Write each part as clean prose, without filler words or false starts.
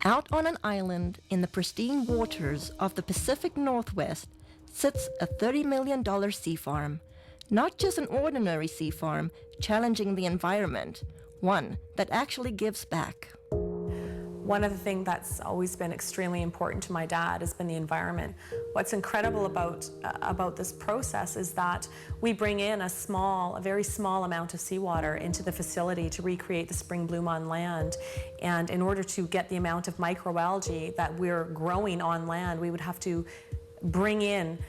Out on an island in the pristine waters of the Pacific Northwest sits a $30 million sea farm. Not just an ordinary sea farm challenging the environment, one that actually gives back. One of the things that's always been extremely important to my dad has been the environment. What's incredible about this process is that we bring in a very small amount of seawater into the facility to recreate the spring bloom on land. And in order to get the amount of microalgae that we're growing on land, we would have to bring in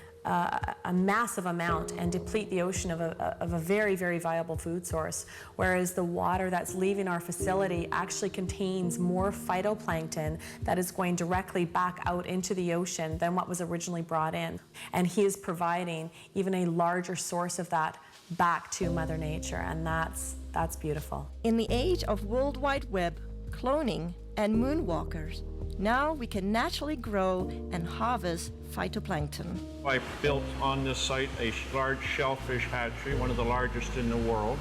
a massive amount and deplete the ocean of a very, very viable food source, whereas the water that's leaving our facility actually contains more phytoplankton that is going directly back out into the ocean than what was originally brought in. And he is providing even a larger source of that back to Mother Nature, and that's beautiful. In the age of World Wide Web, cloning, and moonwalkers, now we can naturally grow and harvest phytoplankton. I built on this site a large shellfish hatchery, one of the largest in the world.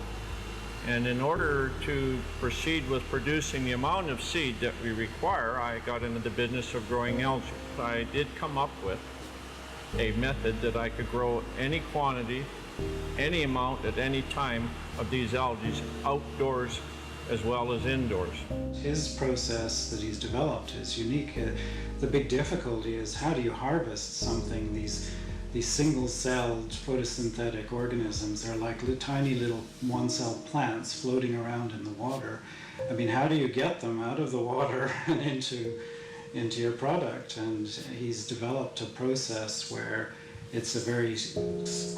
And in order to proceed with producing the amount of seed that we require, I got into the business of growing algae. I did come up with a method that I could grow any quantity, any amount at any time of these algae outdoors as well as indoors. His process that he's developed is unique. The big difficulty is how do you harvest something? These single-celled photosynthetic organisms are like tiny little one-celled plants floating around in the water. I mean, how do you get them out of the water and into your product? And he's developed a process where it's a very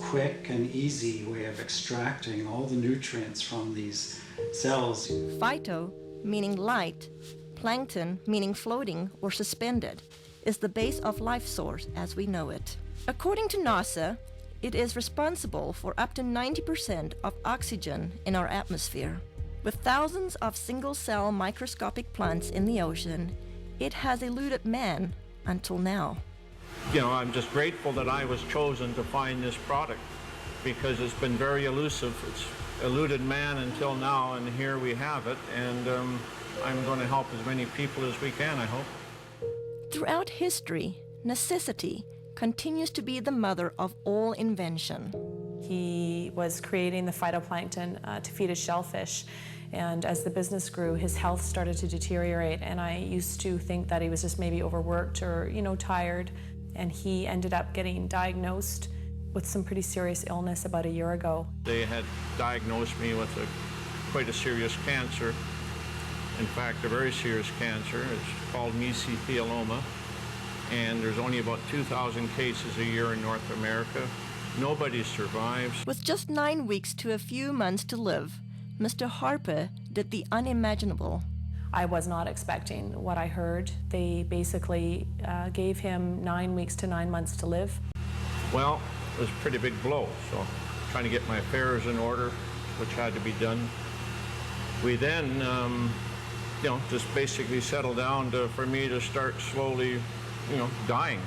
quick and easy way of extracting all the nutrients from these cells. Phyto, meaning light, plankton, meaning floating or suspended, is the base of life source as we know it. According to NASA, it is responsible for up to 90% of oxygen in our atmosphere. With thousands of single-cell microscopic plants in the ocean, it has eluded man until now. You know, I'm just grateful that I was chosen to find this product because it's been very elusive. It's eluded man until now, and here we have it, and I'm going to help as many people as we can, I hope. Throughout history, necessity continues to be the mother of all invention. He was creating the phytoplankton to feed his shellfish, and as the business grew, his health started to deteriorate, and I used to think that he was just maybe overworked or, tired, and he ended up getting diagnosed with some pretty serious illness about a year ago. They had diagnosed me with quite a serious cancer. In fact, a very serious cancer. It's called mesothelioma, and there's only about 2,000 cases a year in North America. Nobody survives. With just 9 weeks to a few months to live, Mr. Harper did the unimaginable. I was not expecting what I heard. They basically gave him 9 weeks to 9 months to live. Well, it was a pretty big blow, so trying to get my affairs in order, which had to be done. We then, just basically settled down for me to start slowly, dying.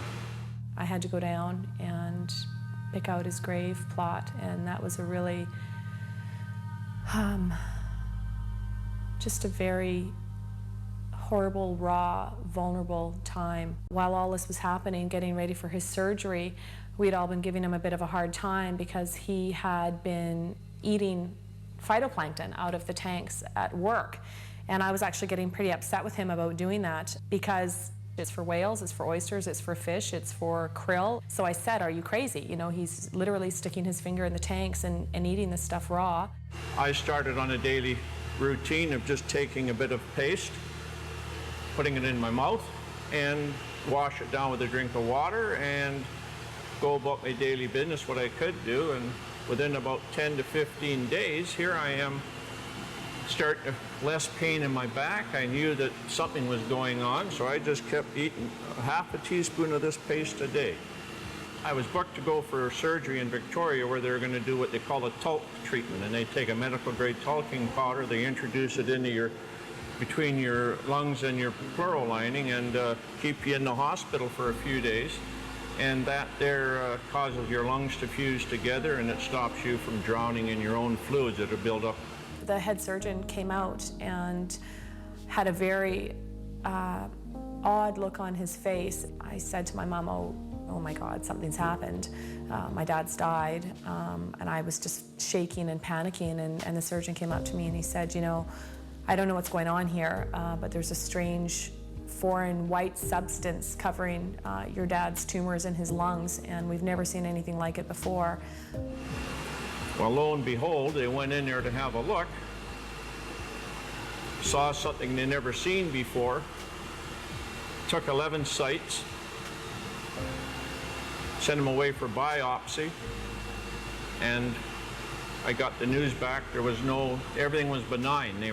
I had to go down and pick out his grave plot, and that was a really, just a very horrible, raw, vulnerable time. While all this was happening, getting ready for his surgery, we'd all been giving him a bit of a hard time because he had been eating phytoplankton out of the tanks at work. And I was actually getting pretty upset with him about doing that because it's for whales, it's for oysters, it's for fish, it's for krill. So I said, are you crazy? He's literally sticking his finger in the tanks and eating this stuff raw. I started on a daily routine of just taking a bit of paste, putting it in my mouth, and wash it down with a drink of water and go about my daily business, what I could do. And within about 10 to 15 days, here I am, starting less pain in my back. I knew that something was going on, so I just kept eating half a teaspoon of this paste a day. I was booked to go for surgery in Victoria where they're going to do what they call a talc treatment, and they take a medical grade talking powder, they introduce it into between your lungs and your pleural lining and keep you in the hospital for a few days. And that there causes your lungs to fuse together, and it stops you from drowning in your own fluids that are built up. The head surgeon came out and had a very odd look on his face. I said to my mom, oh my God, something's happened. My dad's died, and I was just shaking and panicking, and the surgeon came up to me and he said, you know, I don't know what's going on here, but there's a strange foreign white substance covering your dad's tumors in his lungs, and we've never seen anything like it before. Well, lo and behold, they went in there to have a look, saw something they never seen before, took 11 sites, sent them away for biopsy, and I got the news back. Everything was benign. They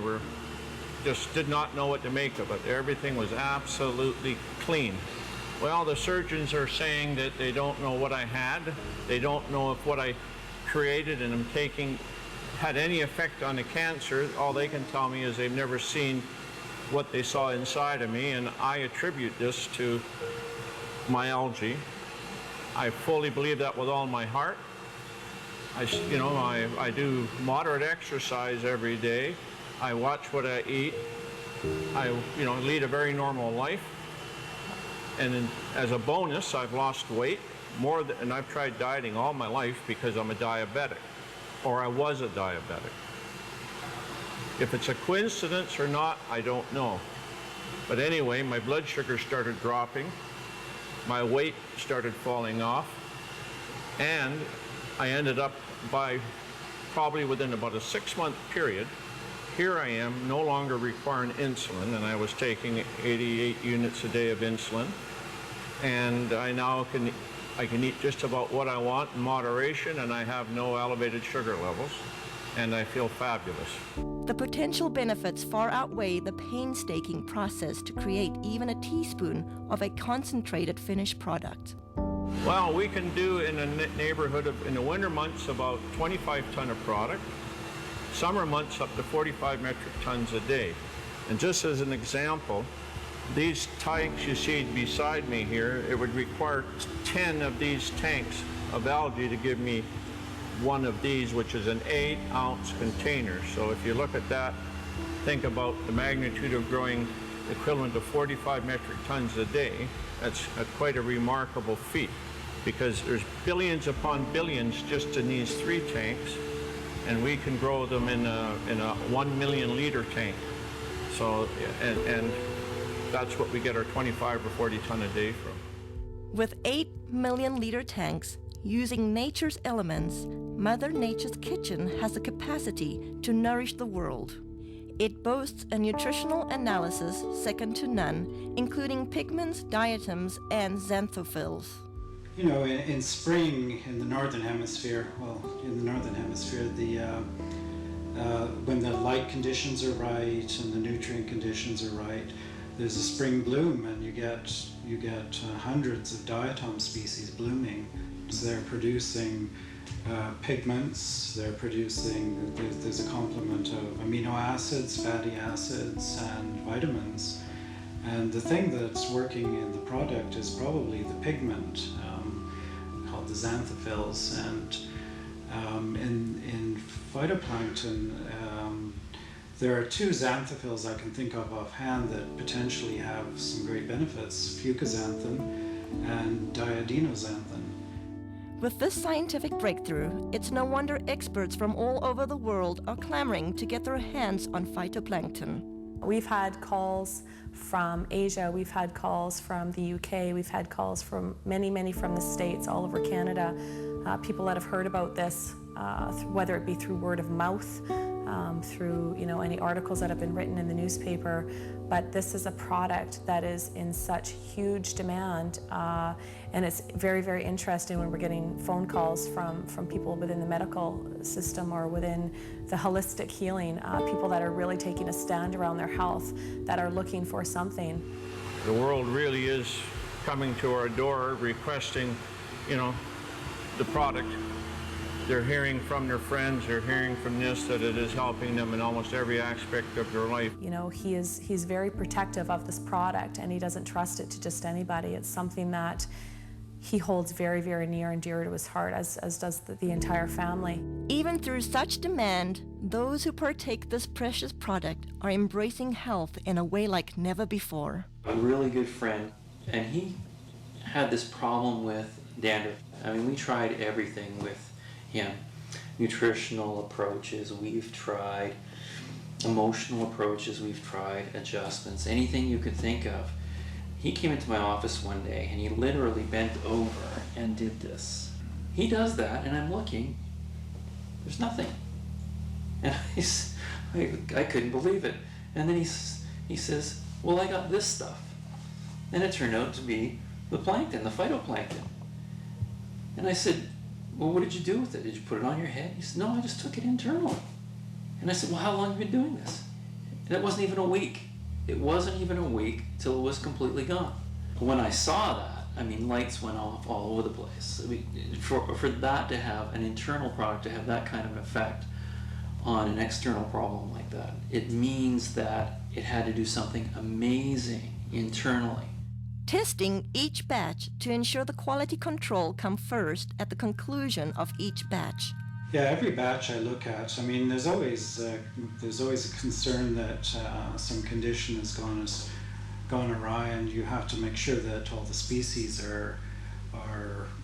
just did not know what to make of it. Everything was absolutely clean. Well, the surgeons are saying that they don't know what I had. They don't know if what I created and am taking had any effect on the cancer. All they can tell me is they've never seen what they saw inside of me, and I attribute this to my algae. I fully believe that with all my heart. I do moderate exercise every day. I watch what I eat. I lead a very normal life. And as a bonus, I've lost weight and I've tried dieting all my life because I'm a diabetic, or I was a diabetic. If it's a coincidence or not, I don't know. But anyway, my blood sugar started dropping. My weight started falling off, and I ended up probably within about a 6-month period, here I am no longer requiring insulin, and I was taking 88 units a day of insulin, and I now can eat just about what I want in moderation, and I have no elevated sugar levels, and I feel fabulous. The potential benefits far outweigh the painstaking process to create even a teaspoon of a concentrated finished product. Well, we can do in a neighborhood in the winter months about 25 ton of product, summer months up to 45 metric tons a day. And just as an example, these tanks you see beside me here, it would require 10 of these tanks of algae to give me one of these, which is an 8-ounce container. So if you look at that, think about the magnitude of growing equivalent to 45 metric tons a day. That's quite a remarkable feat, because there's billions upon billions just in these 3 tanks, and we can grow them in a 1 million liter tank. So, and that's what we get our 25 or 40 ton a day from. With 8 million liter tanks, using nature's elements, Mother Nature's kitchen has the capacity to nourish the world. It boasts a nutritional analysis second to none, including pigments, diatoms, and xanthophylls. You know, in spring in the northern hemisphere, when the light conditions are right and the nutrient conditions are right, there's a spring bloom, and you get hundreds of diatom species blooming. So they're producing pigments, there's a complement of amino acids, fatty acids, and vitamins. And the thing that's working in the product is probably the pigment called the xanthophylls. And in phytoplankton, there are 2 xanthophylls I can think of offhand that potentially have some great benefits: fucoxanthin and diadinoxanthin. With this scientific breakthrough, it's no wonder experts from all over the world are clamoring to get their hands on phytoplankton. We've had calls from Asia, we've had calls from the UK, we've had calls from many from the States, all over Canada. People that have heard about this, whether it be through word of mouth, through any articles that have been written in the newspaper, but this is a product that is in such huge demand, and it's very interesting when we're getting phone calls from people within the medical system or within the holistic healing, people that are really taking a stand around their health, that are looking for something. The world really is coming to our door requesting, the product. They're hearing from their friends, they're hearing from this, that it is helping them in almost every aspect of their life. He's very protective of this product, and he doesn't trust it to just anybody. It's something that he holds very, very near and dear to his heart, as does the entire family. Even through such demand, those who partake this precious product are embracing health in a way like never before. A really good friend, and he had this problem with dandruff. I mean, we tried everything with him. Nutritional approaches, we've tried. Emotional approaches, we've tried. Adjustments, anything you could think of. He came into my office one day and he literally bent over and did this. He does that and I'm looking, there's nothing. And I couldn't believe it. And then he says, well, I got this stuff. And it turned out to be the plankton, the phytoplankton. And I said, well, what did you do with it? Did you put it on your head? He said, no, I just took it internally. And I said, well, how long have you been doing this? And it wasn't even a week. It wasn't even a week till it was completely gone. When I saw that, I mean, lights went off all over the place. I mean, for that to have an internal product, to have that kind of an effect on an external problem like that, it means that it had to do something amazing internally. Testing each batch to ensure the quality control come first at the conclusion of each batch. Yeah, every batch I look at, I mean, there's always a concern that some condition has gone awry, and you have to make sure that all the species are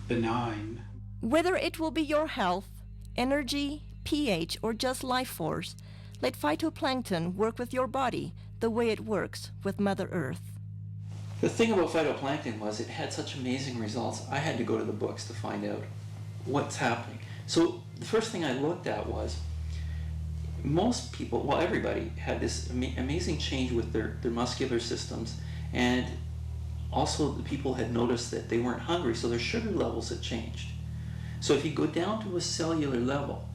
benign. Whether it will be your health, energy, pH, or just life force, let phytoplankton work with your body the way it works with Mother Earth. The thing about phytoplankton was it had such amazing results. I had to go to the books to find out what's happening. So the first thing I looked at was most people, well, everybody had this amazing change with their muscular systems, and also the people had noticed that they weren't hungry, so their sugar levels had changed. So if you go down to a cellular level,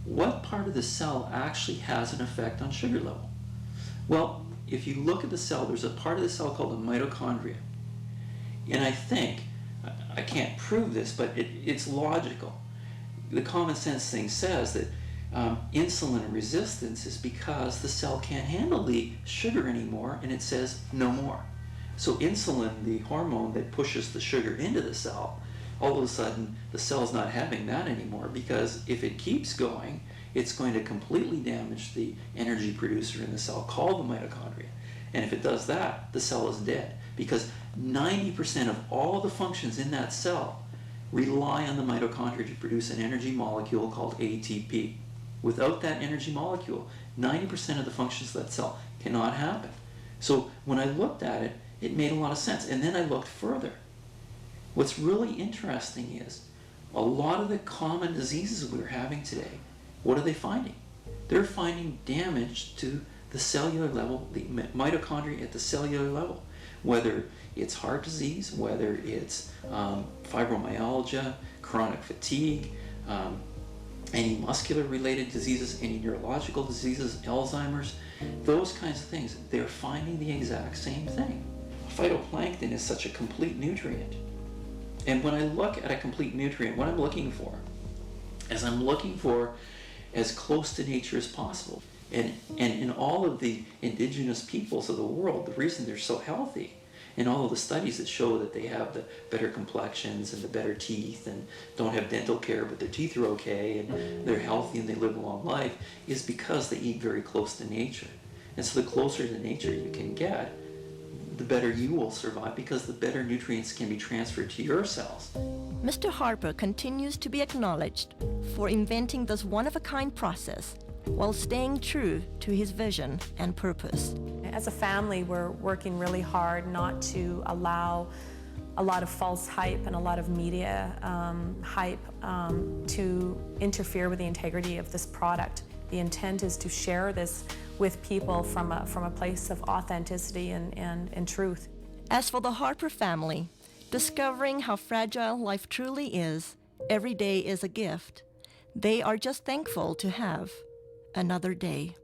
what part of the cell actually has an effect on sugar level? Well, if you look at the cell, there's a part of the cell called the mitochondria. And I think, I can't prove this, but it's logical. The common sense thing says that insulin resistance is because the cell can't handle the sugar anymore, and it says no more. So insulin, the hormone that pushes the sugar into the cell, all of a sudden the cell's not having that anymore, because if it keeps going, it's going to completely damage the energy producer in the cell called the mitochondria. And if it does that, the cell is dead, because 90% of all the functions in that cell rely on the mitochondria to produce an energy molecule called ATP. Without that energy molecule, 90% of the functions of that cell cannot happen. So when I looked at it, it made a lot of sense. And then I looked further. What's really interesting is a lot of the common diseases we're having today, what are they finding? They're finding damage to the cellular level, the mitochondria at the cellular level. Whether it's heart disease, whether it's fibromyalgia, chronic fatigue, any muscular related diseases, any neurological diseases, Alzheimer's, those kinds of things, they're finding the exact same thing. Phytoplankton is such a complete nutrient. And when I look at a complete nutrient, what I'm looking for is I'm looking for as close to nature as possible. And in all of the indigenous peoples of the world, the reason they're so healthy, and all of the studies that show that they have the better complexions and the better teeth and don't have dental care but their teeth are okay and they're healthy and they live a long life, is because they eat very close to nature. And so the closer to nature you can get, the better you will survive, because the better nutrients can be transferred to your cells. Mr. Harper continues to be acknowledged for inventing this one-of-a-kind process while staying true to his vision and purpose. As a family, we're working really hard not to allow a lot of false hype and a lot of media hype to interfere with the integrity of this product. The intent is to share this with people from a place of authenticity and truth. As for the Harper family, discovering how fragile life truly is, every day is a gift. They are just thankful to have another day.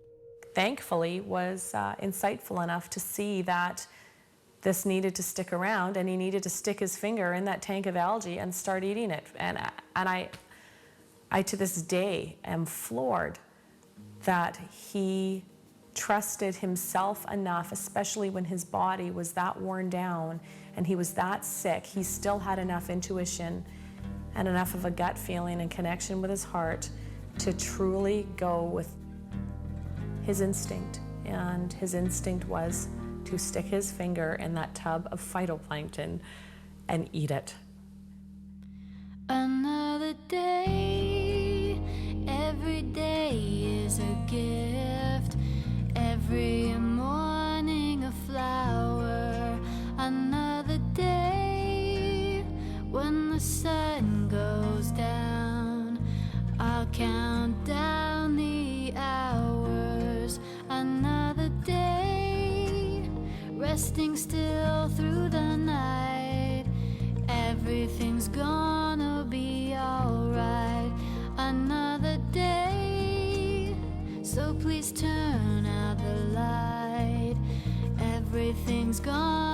Thankfully, was insightful enough to see that this needed to stick around, and he needed to stick his finger in that tank of algae and start eating it. And I to this day am floored that he trusted himself enough, especially when his body was that worn down and he was that sick. He still had enough intuition and enough of a gut feeling and connection with his heart to truly go with his instinct. And his instinct was to stick his finger in that tub of phytoplankton and eat it. Another day, every day is a gift. Every morning a flower. Another day, when the sun goes down, I'll count down the hours. Another day, resting still through the night. Everything's gonna be alright. Another day, so please turn out the light. Everything's gonna